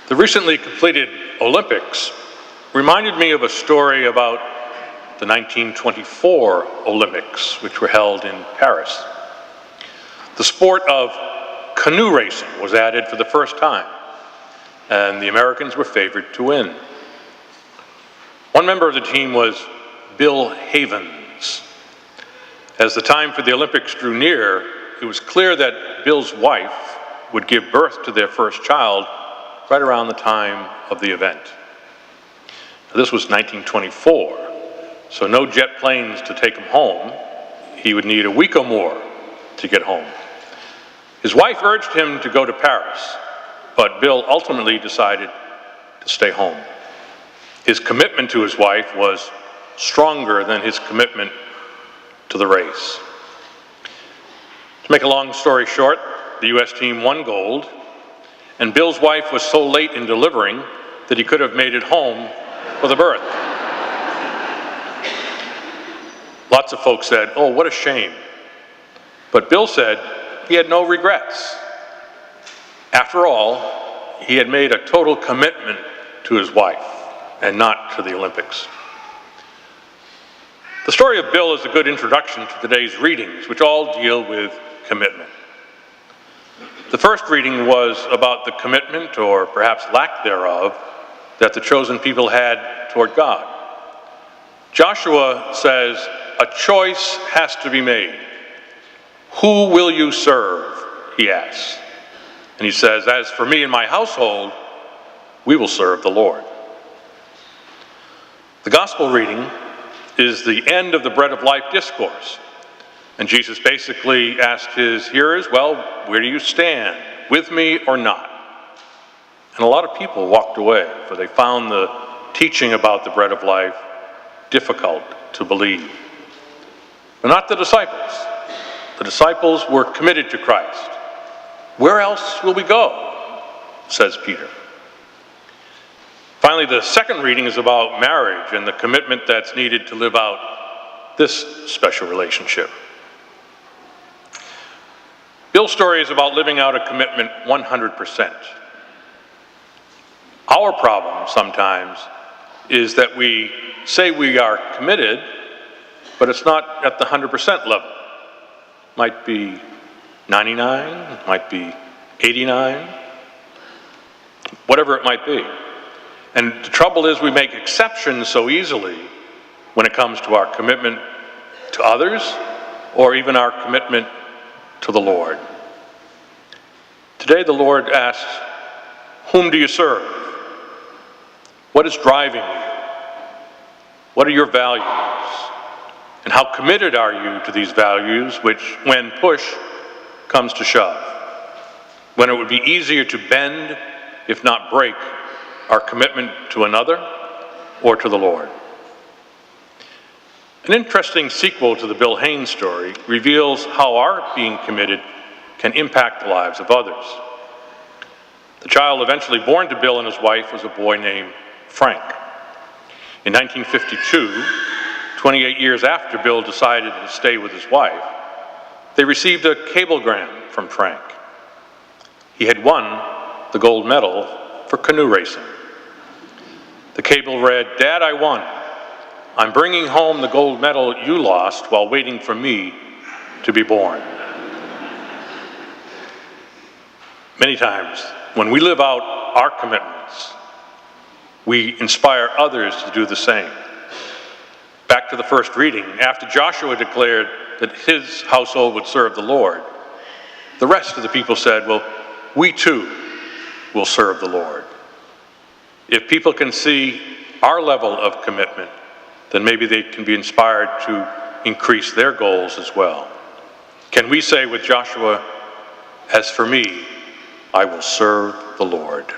The recently completed Olympics reminded me of a story about the 1924 Olympics, which were held in Paris. The sport of canoe racing was added for the first time, and the Americans were favored to win. One member of the team was Bill Havens. As the time for the Olympics drew near, it was clear that Bill's wife would give birth to their first child right around the time of the event. Now, this was 1924, so no jet planes to take him home. He would need a week or more to get home. His wife urged him to go to Paris, but Bill ultimately decided to stay home. His commitment to his wife was stronger than his commitment to the race. To make a long story short, the U.S. team won gold, and Bill's wife was so late in delivering that he could have made it home for the birth. Lots of folks said, "Oh, what a shame." But Bill said he had no regrets. After all, he had made a total commitment to his wife and not to the Olympics. The story of Bill is a good introduction to today's readings, which all deal with commitment. The first reading was about the commitment, or perhaps lack thereof, that the chosen people had toward God. Joshua says, a choice has to be made. Who will you serve? He asks. And he says, as for me and my household, we will serve the Lord. The gospel reading is the end of the Bread of Life discourse. And Jesus basically asked his hearers, well, where do you stand? With me or not? And a lot of people walked away, for they found the teaching about the bread of life difficult to believe. But not the disciples. The disciples were committed to Christ. Where else will we go? Says Peter. Finally, the second reading is about marriage and the commitment that's needed to live out this special relationship. Bill's story is about living out a commitment 100%. Our problem sometimes is that we say we are committed, but it's not at the 100% level. Might be 99, might be 89, whatever it might be. And the trouble is we make exceptions so easily when it comes to our commitment to others or even our commitment to the Lord. Today the Lord asks, whom do you serve? What is driving you? What are your values? And how committed are you to these values which, when push comes to shove, when it would be easier to bend, if not break, our commitment to another or to the Lord? An interesting sequel to the Bill Haynes story reveals how our being committed can impact the lives of others. The child eventually born to Bill and his wife was a boy named Frank. In 1952, 28 years after Bill decided to stay with his wife, they received a cablegram from Frank. He had won the gold medal for canoe racing. The cable read, "Dad, I won. I'm bringing home the gold medal you lost while waiting for me to be born." Many times, when we live out our commitments, we inspire others to do the same. Back to the first reading, after Joshua declared that his household would serve the Lord, the rest of the people said, well, we too will serve the Lord. If people can see our level of commitment, then maybe they can be inspired to increase their goals as well. Can we say with Joshua, as for me, I will serve the Lord?